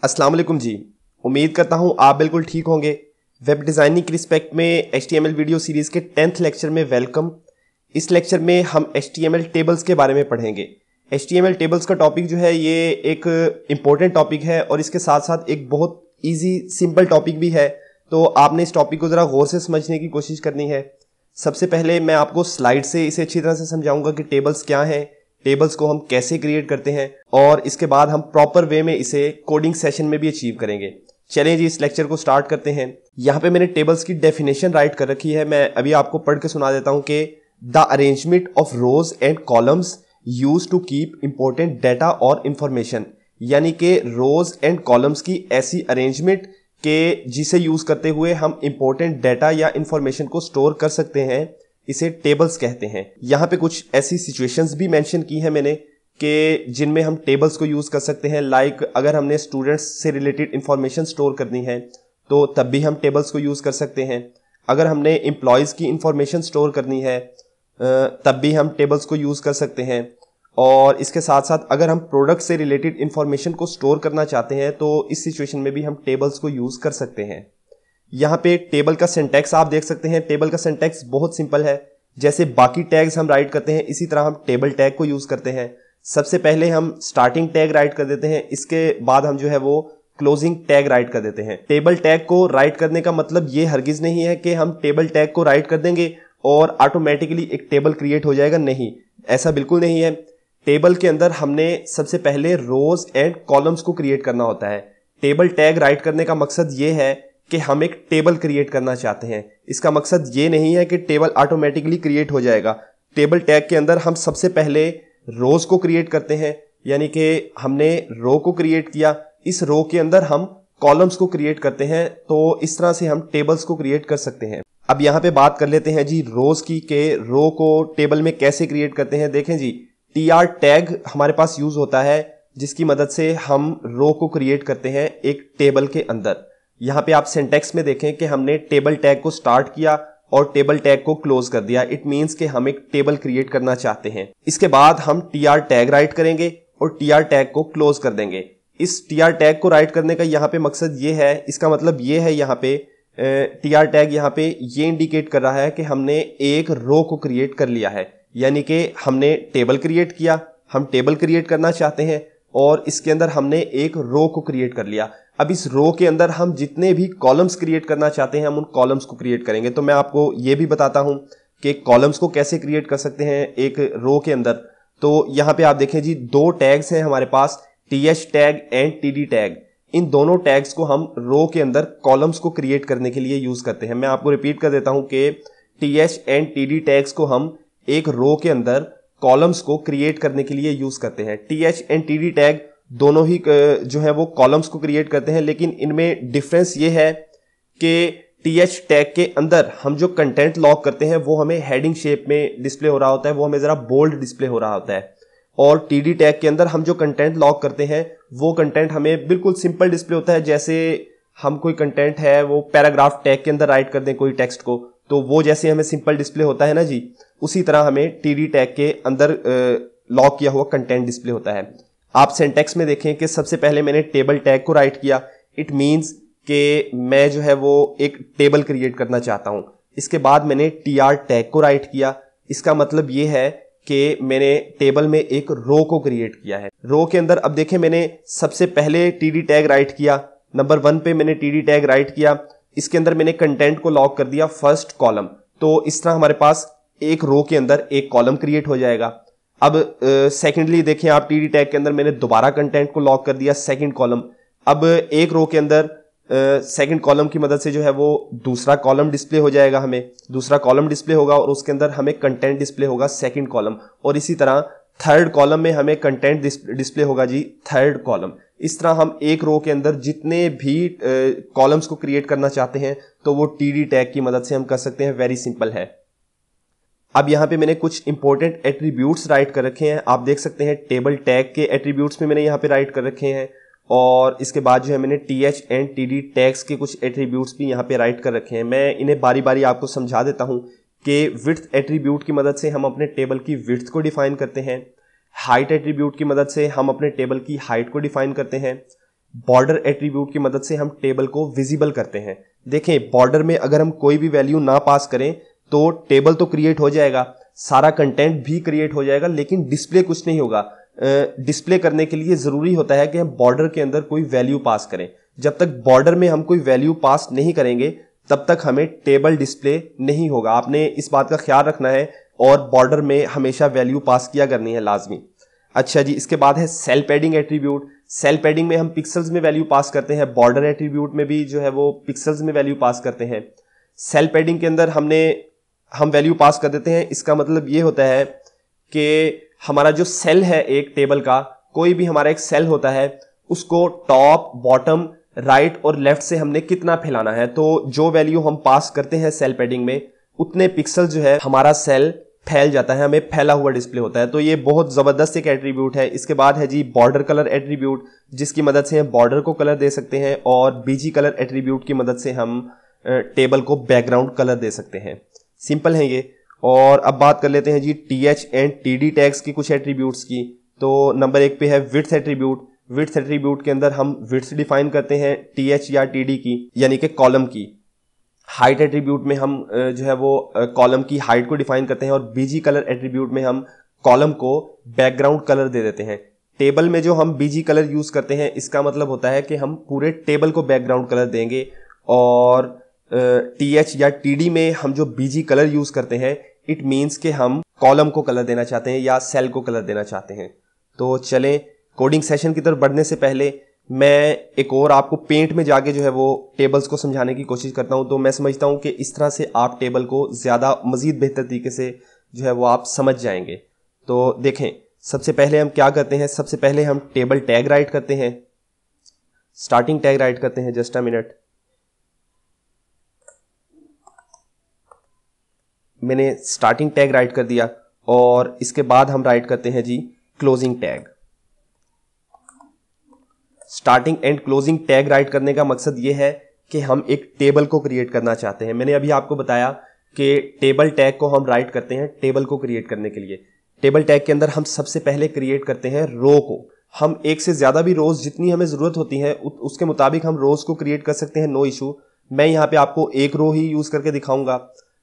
अस्सलाम वालेकुम जी। उम्मीद करता हूँ आप बिल्कुल ठीक होंगे। वेब डिज़ाइनिंग के रिस्पेक्ट में HTML वीडियो सीरीज़ के 10th लेक्चर में वेलकम। इस लेक्चर में हम HTML टेबल्स के बारे में पढ़ेंगे। HTML टेबल्स का टॉपिक जो है ये एक इम्पोर्टेंट टॉपिक है और इसके साथ साथ एक बहुत ईजी सिंपल टॉपिक भी है, तो आपने इस टॉपिक को ज़रा गौर से समझने की कोशिश करनी है। सबसे पहले मैं आपको स्लाइड से इसे अच्छी तरह से समझाऊंगा कि टेबल्स क्या हैं, टेबल्स को हम कैसे क्रिएट करते हैं और इसके बाद हम प्रॉपर वे में इसे कोडिंग सेशन में भी अचीव करेंगे। चलें जी, इस लेक्चर को स्टार्ट करते हैं। यहाँ पे मैंने टेबल्स की डेफिनेशन राइट कर रखी है, मैं अभी आपको पढ़ के सुना देता हूँ कि the arrangement of rows and columns used to keep important data और इंफॉर्मेशन, यानी कि रोज एंड कॉलम्स की ऐसी अरेंजमेंट के जिसे यूज करते हुए हम इंपॉर्टेंट डाटा या इंफॉर्मेशन को स्टोर कर सकते हैं, इसे टेबल्स कहते हैं। यहाँ पे कुछ ऐसी सिचुएशंस भी मेंशन की है मैंने कि जिनमें हम टेबल्स को यूज कर सकते हैं। लाइक अगर हमने स्टूडेंट्स से रिलेटेड इंफॉर्मेशन स्टोर करनी है तो तब भी हम टेबल्स को यूज कर सकते हैं। अगर हमने एम्प्लॉयज की इंफॉर्मेशन स्टोर करनी है तब भी हम टेबल्स को यूज कर सकते हैं। और इसके साथ साथ अगर हम प्रोडक्ट से रिलेटेड इंफॉर्मेशन को स्टोर करना चाहते हैं तो इस सिचुएशन में भी हम टेबल्स को यूज कर सकते हैं। यहाँ पे टेबल का सिंटैक्स आप देख सकते हैं। टेबल का सिंटैक्स बहुत सिंपल है। जैसे बाकी टैग्स हम राइट करते हैं इसी तरह हम टेबल टैग को यूज करते हैं। सबसे पहले हम स्टार्टिंग टैग राइट कर देते हैं, इसके बाद हम जो है वो क्लोजिंग टैग राइट कर देते हैं। टेबल टैग को राइट करने का मतलब ये हरगिज नहीं है कि हम टेबल टैग को राइट कर देंगे और ऑटोमेटिकली एक टेबल क्रिएट हो जाएगा। नहीं, ऐसा बिल्कुल नहीं है। टेबल के अंदर हमने सबसे पहले रोज एंड कॉलम्स को क्रिएट करना होता है। टेबल टैग राइट करने का मकसद ये है कि हम एक टेबल क्रिएट करना चाहते हैं। इसका मकसद ये नहीं है कि टेबल ऑटोमेटिकली क्रिएट हो जाएगा। टेबल टैग के अंदर हम सबसे पहले रोज को क्रिएट करते हैं, यानी कि हमने रो को क्रिएट किया, इस रो के अंदर हम कॉलम्स को क्रिएट करते हैं। तो इस तरह से हम टेबल्स को क्रिएट कर सकते हैं। अब यहाँ पे बात कर लेते हैं जी रोज की, के रो को टेबल में कैसे क्रिएट करते हैं। देखें जी, TR टैग हमारे पास यूज होता है जिसकी मदद से हम रो को क्रिएट करते हैं एक टेबल के अंदर। यहाँ पे आप सिंटैक्स में देखें कि हमने टेबल टैग को स्टार्ट किया और टेबल टैग को क्लोज कर दिया। इट मींस कि हम एक टेबल क्रिएट करना चाहते हैं। इसके बाद हम TR टैग राइट करेंगे और TR टैग को क्लोज कर देंगे। इस TR टैग को राइट करने का यहाँ पे मकसद ये है, इसका मतलब ये है यहाँ पे TR टैग यहाँ पे ये इंडिकेट कर रहा है कि हमने एक रो को क्रिएट कर लिया है, यानी कि हमने टेबल क्रिएट किया, हम टेबल क्रिएट करना चाहते हैं और इसके अंदर हमने एक रो को क्रिएट कर लिया। अब इस रो के अंदर हम जितने भी कॉलम्स क्रिएट करना चाहते हैं हम उन कॉलम्स को क्रिएट करेंगे। तो मैं आपको ये भी बताता हूं कि कॉलम्स को कैसे क्रिएट कर सकते हैं एक रो के अंदर। तो यहाँ पे आप देखें जी, दो टैग्स हैं हमारे पास, TH tag and TD tag. इन दोनों टैग्स को हम रो के अंदर कॉलम्स को क्रिएट करने के लिए यूज करते हैं। मैं आपको रिपीट कर देता हूं कि TH एंड TD टैग्स को हम एक रो के अंदर कॉलम्स को क्रिएट करने के लिए यूज करते हैं। TH एंड TD टैग दोनों ही जो है वो कॉलम्स को क्रिएट करते हैं, लेकिन इनमें डिफरेंस ये है कि TH टैग के अंदर हम जो कंटेंट लॉक करते हैं वो हमें हेडिंग शेप में डिस्प्ले हो रहा होता है, वो हमें जरा बोल्ड डिस्प्ले हो रहा होता है। और TD टैग के अंदर हम जो कंटेंट लॉक करते हैं वो कंटेंट हमें बिल्कुल सिंपल डिस्प्ले होता है। जैसे हम कोई कंटेंट है वो पैराग्राफ टैग के अंदर राइट कर दें कोई टेक्स्ट को, तो वो जैसे हमें सिंपल डिस्प्ले होता है ना जी, उसी तरह हमें TD टैग के अंदर लॉक किया हुआ कंटेंट डिस्प्ले होता है। आप सिंटैक्स में देखें कि सबसे पहले मैंने टेबल टैग को राइट किया। इट मींस कि मैं जो है वो एक टेबल क्रिएट करना चाहता हूं। इसके बाद मैंने TR टैग को राइट किया। इसका मतलब ये है कि मैंने टेबल में एक रो को क्रिएट किया है। रो के अंदर अब देखें, मैंने सबसे पहले TD टैग राइट किया, नंबर 1 पे मैंने TD टैग राइट किया। इसके अंदर मैंने कंटेंट को लॉक कर दिया फर्स्ट कॉलम। तो इस तरह हमारे पास एक रो के अंदर एक कॉलम क्रिएट हो जाएगा। अब सेकेंडली देखें आप, TD टैग के अंदर मैंने दोबारा कंटेंट को लॉक कर दिया सेकंड कॉलम। अब एक रो के अंदर सेकंड कॉलम की मदद से जो है वो दूसरा कॉलम डिस्प्ले हो जाएगा, हमें दूसरा कॉलम डिस्प्ले होगा और उसके अंदर हमें कंटेंट डिस्प्ले होगा सेकंड कॉलम। और इसी तरह थर्ड कॉलम में हमें कंटेंट डिस्प्ले होगा जी थर्ड कॉलम। इस तरह हम एक रो के अंदर जितने भी कॉलम्स को क्रिएट करना चाहते हैं तो वो TD टैग की मदद से हम कर सकते हैं। वेरी सिंपल है। अब यहाँ पे मैंने कुछ इंपॉर्टेंट एट्रीब्यूट्स राइट कर रखे हैं। आप देख सकते हैं टेबल टैग के एट्रीब्यूट्स में मैंने यहाँ पे राइट कर रखे हैं और इसके बाद जो है मैंने TH एंड TD टैग्स के कुछ एट्रीब्यूट्स भी यहाँ पे राइट कर रखे हैं। मैं इन्हें बारी बारी आपको समझा देता हूँ कि विड्थ एट्रीब्यूट की मदद से हम अपने टेबल की विड्थ को डिफाइन करते हैं। हाइट एट्रीब्यूट की मदद से हम अपने टेबल की हाइट को डिफाइन करते हैं। बॉर्डर एट्रीब्यूट की मदद से हम टेबल को विजिबल करते हैं। देखें, बॉर्डर में अगर हम कोई भी वैल्यू ना पास करें तो टेबल तो क्रिएट हो जाएगा, सारा कंटेंट भी क्रिएट हो जाएगा, लेकिन डिस्प्ले कुछ नहीं होगा। डिस्प्ले करने के लिए जरूरी होता है कि हम बॉर्डर के अंदर कोई वैल्यू पास करें। जब तक बॉर्डर में हम कोई वैल्यू पास नहीं करेंगे तब तक हमें टेबल डिस्प्ले नहीं होगा। आपने इस बात का ख्याल रखना है और बॉर्डर में हमेशा वैल्यू पास किया करनी है लाजमी। अच्छा जी, इसके बाद है cell padding attribute. Cell padding में हम पिक्सल्स में वैल्यू पास करते हैं, बॉर्डर एट्रीब्यूट में भी जो है वो पिक्सल्स में वैल्यू पास करते हैं। सेल पैडिंग के अंदर हम वैल्यू पास कर देते हैं। इसका मतलब ये होता है कि हमारा जो सेल है एक टेबल का, कोई भी हमारा एक सेल होता है, उसको टॉप, बॉटम, राइट और लेफ्ट से हमने कितना फैलाना है। तो जो वैल्यू हम पास करते हैं सेल पैडिंग में, उतने पिक्सल जो है हमारा सेल फैल जाता है, हमें फैला हुआ डिस्प्ले होता है। तो ये बहुत जबरदस्त एक एट्रीब्यूट है। इसके बाद है जी बॉर्डर कलर एट्रीब्यूट, जिसकी मदद से हम बॉर्डर को कलर दे सकते हैं, और बीजी कलर एट्रीब्यूट की मदद से हम टेबल को बैकग्राउंड कलर दे सकते हैं। सिंपल है ये। और अब बात कर लेते हैं जी TH एंड TD टैग्स की कुछ एट्रीब्यूट्स की। तो नंबर 1 पे है विड्थ एट्रीब्यूट। विड्थ एट्रीब्यूट के अंदर हम विड्थ डिफाइन करते हैं TH या TD की, यानी कि कॉलम की। हाइट एट्रीब्यूट में हम जो है वो कॉलम की हाइट को डिफाइन करते हैं, और बीजी कलर एट्रीब्यूट में हम कॉलम को बैकग्राउंड कलर दे देते हैं। टेबल में जो हम बीजी कलर यूज करते हैं, इसका मतलब होता है कि हम पूरे टेबल को बैकग्राउंड कलर देंगे, और TH या TD में हम जो बीजी कलर यूज करते हैं, इट मीन्स कि हम कॉलम को कलर देना चाहते हैं या सेल को कलर देना चाहते हैं। तो चलें, कोडिंग सेशन की तरफ बढ़ने से पहले मैं एक और आपको पेंट में जाके जो है वो टेबल्स को समझाने की कोशिश करता हूं। तो मैं समझता हूं कि इस तरह से आप टेबल को ज़्यादा मज़ीद बेहतर तरीके से जो है वो आप समझ जाएंगे। तो देखें, सबसे पहले हम क्या करते हैं, सबसे पहले हम टेबल टैग राइट करते हैं, स्टार्टिंग टैग राइट करते हैं। जस्ट अ मिनट, मैंने स्टार्टिंग टैग राइट कर दिया, और इसके बाद हम राइट करते हैं जी closing tag. Starting and closing tag write करने का मकसद यह है कि हम एक टेबल को क्रिएट करना चाहते हैं। मैंने अभी आपको बताया कि टेबल टैग को हम राइट करते हैं टेबल को क्रिएट करने के लिए। टेबल टैग के अंदर हम सबसे पहले क्रिएट करते हैं रो को। हम एक से ज्यादा भी रोज, जितनी हमें जरूरत होती है उसके मुताबिक हम रोज को क्रिएट कर सकते हैं, नो इशू। मैं यहाँ पे आपको एक रो ही यूज करके दिखाऊंगा,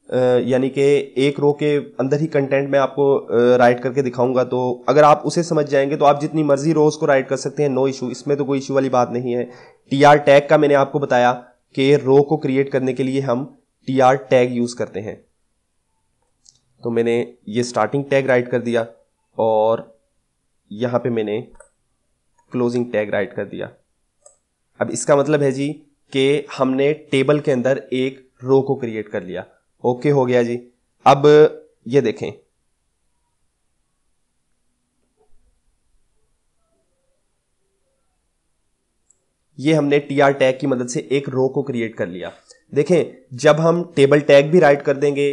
यानी कि एक रो के अंदर ही कंटेंट मैं आपको राइट करके दिखाऊंगा। तो अगर आप उसे समझ जाएंगे तो आप जितनी मर्जी रोज को राइट कर सकते हैं, नो इशू, इसमें तो कोई इशू वाली बात नहीं है। TR टैग का मैंने आपको बताया कि रो को क्रिएट करने के लिए हम TR टैग यूज करते हैं। तो मैंने ये स्टार्टिंग टैग राइट कर दिया, और यहां पे मैंने क्लोजिंग टैग राइट कर दिया। अब इसका मतलब है जी कि हमने टेबल के अंदर एक रो को क्रिएट कर लिया। ओके हो गया जी। अब ये देखें, ये हमने TR टैग की मदद से एक रो को क्रिएट कर लिया। देखें, जब हम टेबल टैग भी राइट कर देंगे,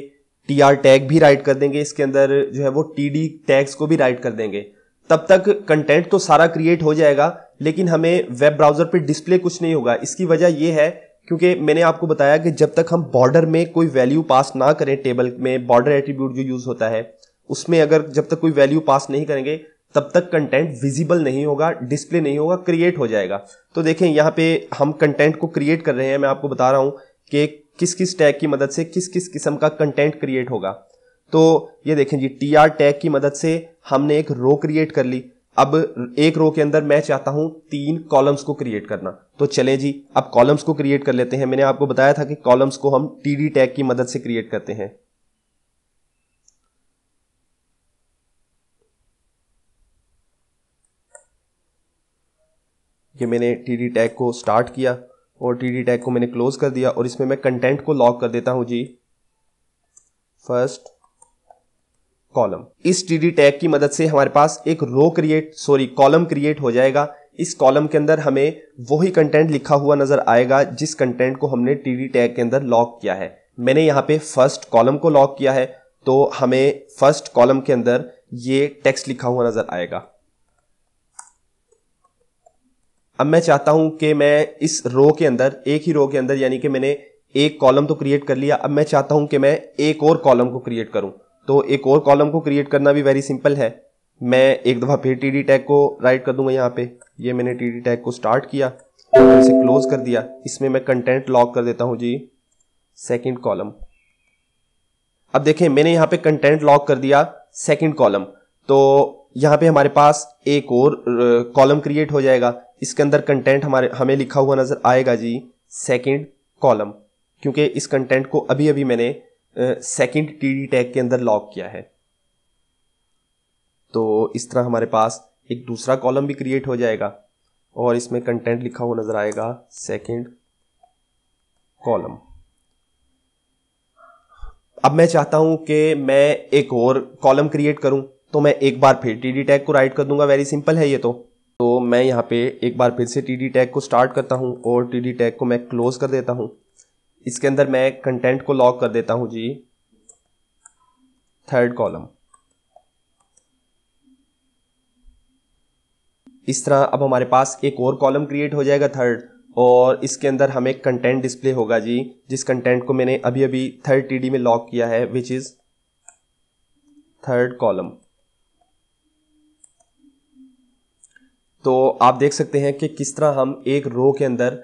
TR टैग भी राइट कर देंगे, इसके अंदर जो है वो TD टैग्स को भी राइट कर देंगे, तब तक कंटेंट तो सारा क्रिएट हो जाएगा, लेकिन हमें वेब ब्राउजर पे डिस्प्ले कुछ नहीं होगा। इसकी वजह यह है क्योंकि मैंने आपको बताया कि जब तक हम बॉर्डर में कोई वैल्यू पास ना करें, टेबल में बॉर्डर एट्रीब्यूट जो यूज होता है उसमें अगर जब तक कोई वैल्यू पास नहीं करेंगे तब तक कंटेंट विजिबल नहीं होगा, डिस्प्ले नहीं होगा, क्रिएट हो जाएगा। तो देखें, यहाँ पे हम कंटेंट को क्रिएट कर रहे हैं। मैं आपको बता रहा हूं कि किस किस टैग की मदद से किस किस किस्म का कंटेंट क्रिएट होगा। तो ये देखें जी, TR टैग की मदद से हमने एक रो क्रिएट कर ली। अब एक रो के अंदर मैं चाहता हूं 3 कॉलम्स को क्रिएट करना। तो चलें जी, अब कॉलम्स को क्रिएट कर लेते हैं। मैंने आपको बताया था कि कॉलम्स को हम TD टैग की मदद से क्रिएट करते हैं। ये मैंने TD टैग को स्टार्ट किया और TD टैग को मैंने क्लोज कर दिया, और इसमें मैं कंटेंट को लॉक कर देता हूं जी फर्स्ट कॉलम। इस TD टैग की मदद से हमारे पास एक कॉलम क्रिएट हो जाएगा। इस कॉलम के अंदर हमें वही कंटेंट लिखा हुआ नजर आएगा जिस कंटेंट को हमने TD टैग के अंदर लॉक किया है। मैंने यहाँ पे फर्स्ट कॉलम को लॉक किया है, तो हमें फर्स्ट कॉलम के अंदर ये टेक्स्ट लिखा हुआ नजर आएगा। अब मैं चाहता हूं कि मैं इस रो के अंदर, एक ही रो के अंदर, यानी कि मैंने एक कॉलम तो क्रिएट कर लिया, अब मैं चाहता हूं कि मैं एक और कॉलम को क्रिएट करूं। तो एक और कॉलम को क्रिएट करना भी वेरी सिंपल है। मैं एक दफा फिर TD टैग को राइट कर दूंगा यहाँ पे, ये मैंने टीडी टैग को स्टार्ट किया, मैंने इसे क्लोज कर दिया। इसमें मैं कंटेंट लॉक कर देता हूं जी सेकंड कॉलम। अब देखें मैंने यहां पे कंटेंट लॉक कर दिया सेकंड कॉलम, तो यहां पे हमारे पास एक और कॉलम क्रिएट हो जाएगा। इसके अंदर कंटेंट हमें लिखा हुआ नजर आएगा जी सेकंड कॉलम, क्योंकि इस कंटेंट को अभी अभी मैंने सेकंड टीडी टैग के अंदर लॉक किया है। तो इस तरह हमारे पास एक दूसरा कॉलम भी क्रिएट हो जाएगा और इसमें कंटेंट लिखा हुआ नजर आएगा सेकंड कॉलम। अब मैं चाहता हूं कि मैं एक और कॉलम क्रिएट करूं, तो मैं एक बार फिर टीडी टैग को राइट कर दूंगा। वेरी सिंपल है ये। तो मैं यहां पे एक बार फिर से टीडी टैग को स्टार्ट करता हूं और टीडी टैग को मैं क्लोज कर देता हूं। इसके अंदर मैं कंटेंट को लॉक कर देता हूं जी थर्ड कॉलम। इस तरह अब हमारे पास एक और कॉलम क्रिएट हो जाएगा थर्ड, और इसके अंदर हमें कंटेंट डिस्प्ले होगा जी, जिस कंटेंट को मैंने अभी अभी थर्ड टीडी में लॉक किया है, विच इज थर्ड कॉलम। तो आप देख सकते हैं कि किस तरह हम एक रो के अंदर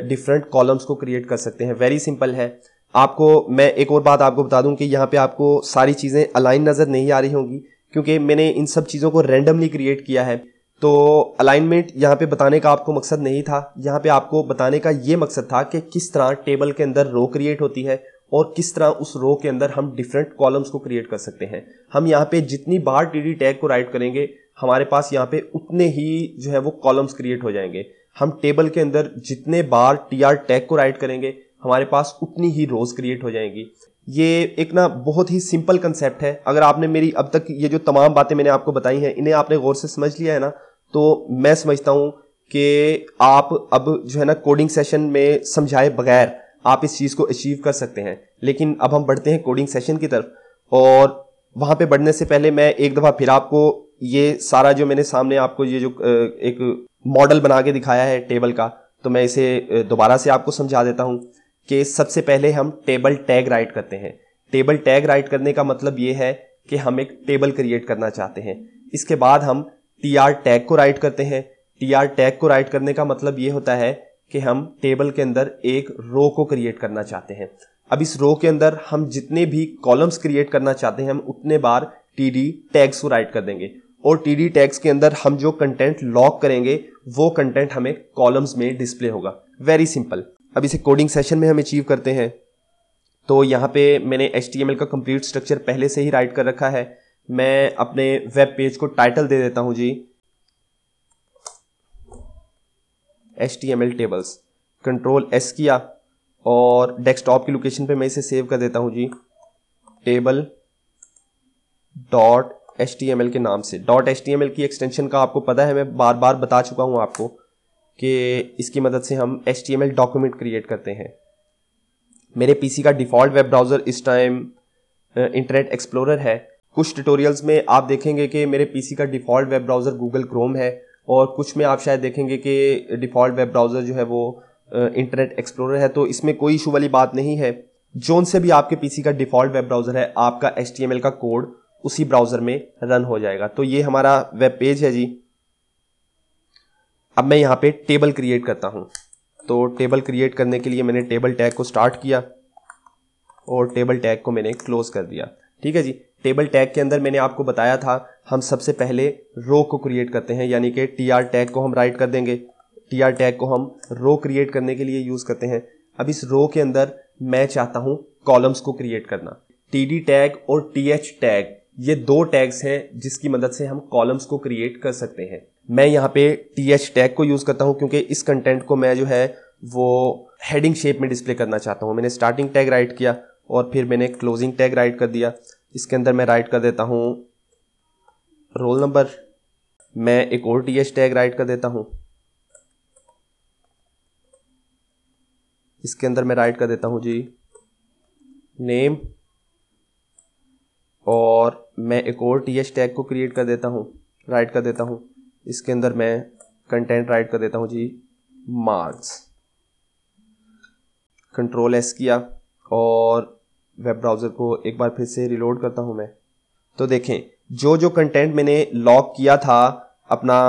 डिफरेंट कॉलम्स को क्रिएट कर सकते हैं। वेरी सिंपल है। आपको मैं एक और बात आपको बता दूं कि यहाँ पे आपको सारी चीजें अलाइन नजर नहीं आ रही होंगी, क्योंकि मैंने इन सब चीजों को रैंडमली क्रिएट किया है। तो अलाइनमेंट यहाँ पे बताने का आपको मकसद नहीं था, यहाँ पे आपको बताने का ये मकसद था कि किस तरह टेबल के अंदर रो क्रिएट होती है और किस तरह उस रो के अंदर हम डिफरेंट कॉलम्स को क्रिएट कर सकते हैं। हम यहाँ पे जितनी बार टीडी टैग को राइट करेंगे हमारे पास यहाँ पे उतने ही जो है वो कॉलम्स क्रिएट हो जाएंगे। हम टेबल के अंदर जितने बार टीआर टैग को राइट करेंगे हमारे पास उतनी ही रोज क्रिएट हो जाएंगी। ये एक ना बहुत ही सिंपल कंसेप्ट है। अगर आपने मेरी अब तक ये जो तमाम बातें मैंने आपको बताई हैं इन्हें आपने गौर से समझ लिया है ना, तो मैं समझता हूं कि आप अब जो है ना कोडिंग सेशन में समझाए बगैर आप इस चीज को अचीव कर सकते हैं। लेकिन अब हम बढ़ते हैं कोडिंग सेशन की तरफ, और वहां पे बढ़ने से पहले मैं एक दफा फिर आपको ये सारा जो मैंने सामने आपको ये जो एक मॉडल बना के दिखाया है टेबल का, तो मैं इसे दोबारा से आपको समझा देता हूं कि सबसे पहले हम टेबल टैग राइट करते हैं। टेबल टैग राइट करने का मतलब ये है कि हम एक टेबल क्रिएट करना चाहते हैं। इसके बाद हम टीआर टैग को राइट करते हैं। टीआर टैग को राइट करने का मतलब ये होता है कि हम टेबल के अंदर एक रो को क्रिएट करना चाहते हैं। अब इस रो के अंदर हम जितने भी कॉलम्स क्रिएट करना चाहते हैं हम उतने बार टीडी टैग्स को राइट कर देंगे, और टीडी टैग्स के अंदर हम जो कंटेंट लॉक करेंगे वो कंटेंट हमें कॉलम्स में डिस्प्ले होगा। Very simple. अब इसे कोडिंग सेशन में हम अचीव करते हैं। तो यहाँ पे मैंने HTML का कंप्लीट स्ट्रक्चर पहले से ही राइट कर रखा है। मैं अपने वेब पेज को टाइटल दे देता हूं जी HTML टेबल्स। कंट्रोल S किया और डेस्कटॉप की लोकेशन पे मैं इसे सेव कर देता हूं जी टेबल डॉट HTML के नाम से। डॉट HTML की एक्सटेंशन का आपको पता है, मैं बार बार बता चुका हूं आपको कि इसकी मदद से हम HTML डॉक्यूमेंट क्रिएट करते हैं। मेरे पीसी का डिफॉल्ट वेब ब्राउजर इस टाइम इंटरनेट एक्सप्लोरर है। कुछ ट्यूटोरियल्स में आप देखेंगे कि मेरे पीसी का default web browser Google Chrome है, और कुछ में आप शायद देखेंगे कि डिफॉल्ट वेब ब्राउजर जो है वो इंटरनेट एक्सप्लोरर है। तो इसमें कोई इशू वाली बात नहीं है। जोन से भी आपके पीसी का डिफॉल्ट वेब ब्राउजर है, आपका HTML का कोड उसी ब्राउजर में रन हो जाएगा। तो ये हमारा वेब पेज है जी। अब मैं यहाँ पे टेबल क्रिएट करता हूँ। तो टेबल क्रिएट करने के लिए मैंने टेबल टैग को स्टार्ट किया और टेबल टैग को मैंने क्लोज कर दिया। ठीक है जी। टेबल टैग के अंदर मैंने आपको बताया था हम सबसे पहले रो को क्रिएट करते हैं, यानी कि टीआर टैग को हम राइट कर देंगे। टीआर टैग को हम रो क्रिएट करने के लिए यूज करते हैं। अब इस रो के अंदर मैं चाहता हूं कॉलम्स को क्रिएट करना। टीडी टैग और टीएच टैग ये दो टैग्स हैं जिसकी मदद से हम कॉलम्स को क्रिएट कर सकते हैं। मैं यहाँ पे टीएच टैग को यूज करता हूं क्योंकि इस कंटेंट को मैं जो है वो हेडिंग शेप में डिस्प्ले करना चाहता हूं। मैंने स्टार्टिंग टैग राइट किया और फिर मैंने क्लोजिंग टैग राइट कर दिया। इसके अंदर मैं राइट कर देता हूं रोल नंबर। मैं एक और टीएच टैग राइट कर देता हूं। इसके अंदर मैं राइट कर देता हूं जी नेम, और मैं एक और टीएच टैग को क्रिएट कर देता हूं, राइट कर देता हूं। इसके अंदर मैं कंटेंट राइट कर देता हूं जी मार्क्स। कंट्रोल S किया और वेब ब्राउजर को एक बार फिर से रिलोड करता हूं मैं। तो देखें जो जो कंटेंट मैंने लॉक किया था अपना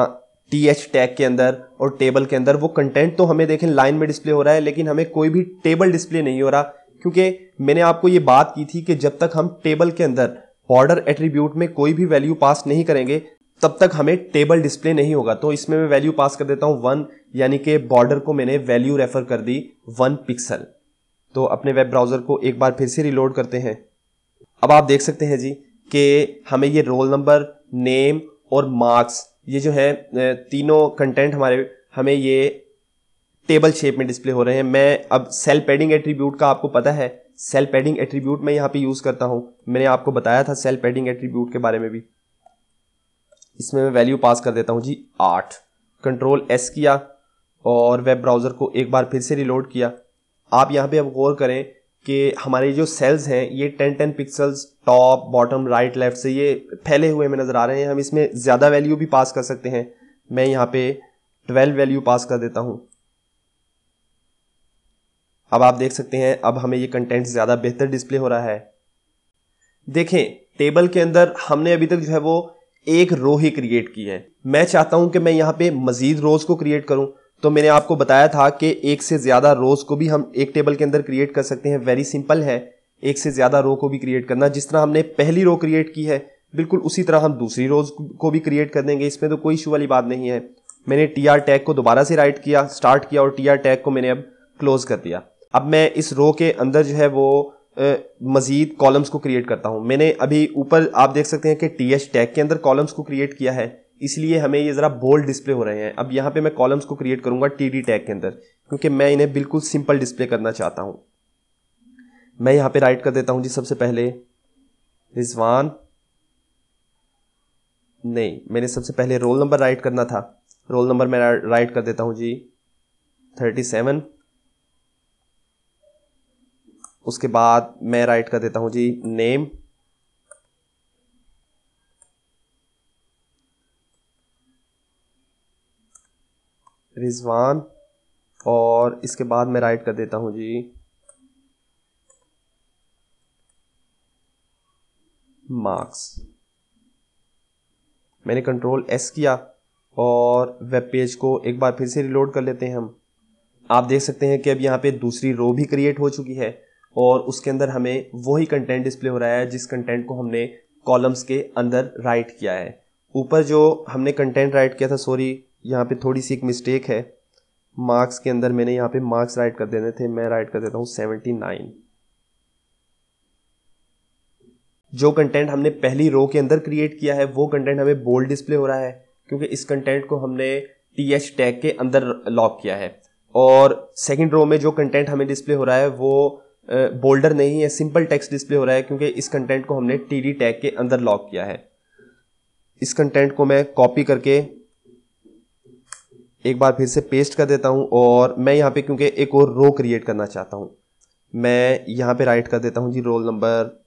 TH टैग के अंदर और टेबल के अंदर वो कंटेंट तो हमें देखें लाइन में डिस्प्ले हो रहा है, लेकिन हमें कोई भी टेबल डिस्प्ले नहीं हो रहा, क्योंकि मैंने आपको ये बात की थी कि जब तक हम टेबल के अंदर बॉर्डर एट्रीब्यूट में कोई भी वैल्यू पास नहीं करेंगे तब तक हमें टेबल डिस्प्ले नहीं होगा। तो इसमें मैं वैल्यू पास कर देता हूं 1, यानी कि बॉर्डर को मैंने वैल्यू रेफर कर दी 1 पिक्सल। तो अपने वेब ब्राउजर को एक बार फिर से रिलोड करते हैं। अब आप देख सकते हैं जी कि हमें ये रोल नंबर, नेम और मार्क्स, ये जो है तीनों कंटेंट हमें ये टेबल शेप में डिस्प्ले हो रहे हैं। मैं अब सेल पैडिंग एट्रीब्यूट का आपको पता है, सेल पैडिंग एट्रीब्यूट मैं यहाँ पे यूज करता हूँ। मैंने आपको बताया था सेल पैडिंग एट्रीब्यूट के बारे में भी। इसमें मैं वैल्यू पास कर देता हूँ जी 8। कंट्रोल S किया और वेब ब्राउजर को एक बार फिर से रिलोड किया। आप यहाँ पे अब गौर करें कि हमारे जो सेल्स हैं ये 10-10 pixels top, bottom, right, left से ये फैले हुए हमें नजर आ रहे हैं। हम इसमें ज्यादा वैल्यू भी पास कर सकते हैं। मैं यहाँ पे 12 वैल्यू पास कर देता हूँ। अब आप देख सकते हैं अब हमें ये कंटेंट ज्यादा बेहतर डिस्प्ले हो रहा है। देखें, टेबल के अंदर हमने अभी तक जो है वो एक रो ही क्रिएट की है। मैं चाहता हूं कि मैं यहाँ पे मजीद रोज को क्रिएट करूं, तो मैंने आपको बताया था कि एक से ज्यादा रोज को भी हम एक टेबल के अंदर क्रिएट कर सकते हैं। वेरी सिंपल है एक से ज्यादा रो को भी क्रिएट करना। जिस तरह हमने पहली रो क्रिएट की है बिल्कुल उसी तरह हम दूसरी रोज को भी क्रिएट कर देंगे। इसमें तो कोई इशू वाली बात नहीं है। मैंने TR टैग को दोबारा से राइट किया, स्टार्ट किया और TR टैग को मैंने अब क्लोज कर दिया। अब मैं इस रो के अंदर जो है वो मजीद कॉलम्स को क्रिएट करता हूं। मैंने अभी ऊपर आप देख सकते हैं कि TH टैग के अंदर कॉलम्स को क्रिएट किया है, इसलिए हमें ये जरा बोल्ड डिस्प्ले हो रहे हैं। अब यहाँ पे मैं कॉलम्स को क्रिएट करूंगा TD टैग के अंदर, क्योंकि मैं इन्हें बिल्कुल सिंपल डिस्प्ले करना चाहता हूं। मैं यहाँ पे राइट कर देता हूं जी सबसे पहले रिजवान, नहीं मैंने सबसे पहले रोल नंबर राइट करना था। रोल नंबर मैं राइट कर देता हूं जी 37। उसके बाद मैं राइट कर देता हूं जी नेम, रिजवान, और इसके बाद मैं राइट कर देता हूं जी मार्क्स। मैंने कंट्रोल S किया और वेब पेज को एक बार फिर से रिलोड कर लेते हैं हम। आप देख सकते हैं कि अब यहाँ पे दूसरी रो भी क्रिएट हो चुकी है और उसके अंदर हमें वही कंटेंट डिस्प्ले हो रहा है जिस कंटेंट को हमने कॉलम्स के अंदर राइट किया है। ऊपर जो हमने कंटेंट राइट किया था, सॉरी यहाँ पे थोड़ी सी एक मिस्टेक है, मार्क्स के अंदर मैंने यहाँ पे मार्क्स राइट कर देने थे। मैं राइट कर देता हूँ 79। जो कंटेंट हमने पहली रो के अंदर क्रिएट किया है वो कंटेंट हमें बोल्ड डिस्प्ले हो रहा है, क्योंकि इस कंटेंट को हमने TH टैग के अंदर लॉक किया है। और सेकंड रो में जो कंटेंट हमें डिस्प्ले हो रहा है वो बोल्डर नहीं है, सिंपल टेक्स्ट डिस्प्ले हो रहा है, क्योंकि इस कंटेंट को हमने TD टैग के अंदर लॉक किया है। इस कंटेंट को मैं कॉपी करके एक बार फिर से पेस्ट कर देता हूं और मैं यहाँ पे क्योंकि एक और रो क्रिएट करना चाहता हूं, मैं यहाँ पे राइट कर देता हूं जी रोल नंबर,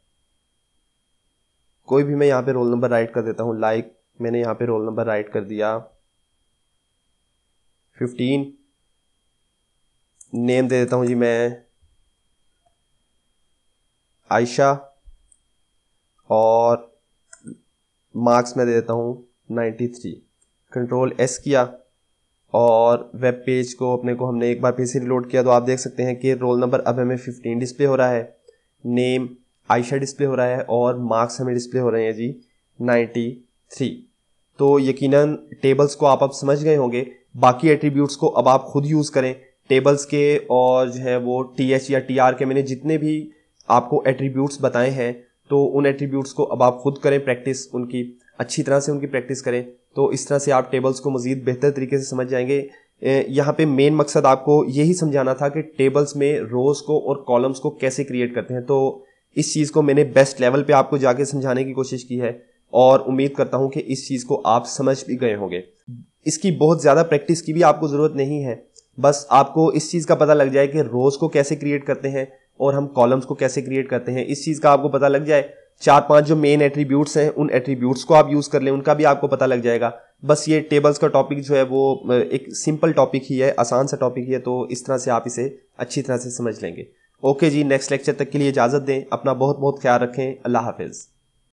कोई भी मैं यहाँ पे रोल नंबर राइट कर देता हूं। लाइक मैंने यहाँ पे रोल नंबर राइट कर दिया 15। नेम दे देता हूं जी मैं आयशा और मार्क्स में दे देता हूं 93। कंट्रोल S किया और वेब पेज को अपने को हमने एक बार फिर से रिलोड किया, तो आप देख सकते हैं कि रोल नंबर अब हमें 15 डिस्प्ले हो रहा है, नेम आयशा डिस्प्ले हो रहा है और मार्क्स हमें डिस्प्ले हो रहे हैं जी 93। तो यकीनन टेबल्स को आप अब समझ गए होंगे। बाकी एट्रीब्यूट्स को अब आप खुद यूज़ करें टेबल्स के, और जो है वो TH या TR के मैंने जितने भी आपको एट्रीब्यूट्स बताए हैं तो उन एट्रीब्यूट्स को अब आप खुद करें प्रैक्टिस, उनकी अच्छी तरह से उनकी प्रैक्टिस करें। तो इस तरह से आप टेबल्स को मज़ीद बेहतर तरीके से समझ जाएंगे। यहाँ पे मेन मकसद आपको यही समझाना था कि टेबल्स में रोज़ को और कॉलम्स को कैसे क्रिएट करते हैं। तो इस चीज़ को मैंने बेस्ट लेवल पे आपको जाके समझाने की कोशिश की है और उम्मीद करता हूँ कि इस चीज़ को आप समझ भी गए होंगे। इसकी बहुत ज़्यादा प्रैक्टिस की भी आपको ज़रूरत नहीं है, बस आपको इस चीज़ का पता लग जाए कि रोज़ को कैसे क्रिएट करते हैं और हम कॉलम्स को कैसे क्रिएट करते हैं। इस चीज़ का आपको पता लग जाए, 4-5 जो मेन एट्रीब्यूट्स हैं उन एट्रीब्यूट्स को आप यूज़ कर लें, उनका भी आपको पता लग जाएगा। बस ये टेबल्स का टॉपिक जो है वो एक सिंपल टॉपिक ही है, आसान सा टॉपिक ही है, तो इस तरह से आप इसे अच्छी तरह से समझ लेंगे। ओके जी, नेक्स्ट लेक्चर तक के लिए इजाज़त दें। अपना बहुत बहुत ख्याल रखें। अल्लाह हाफिज़।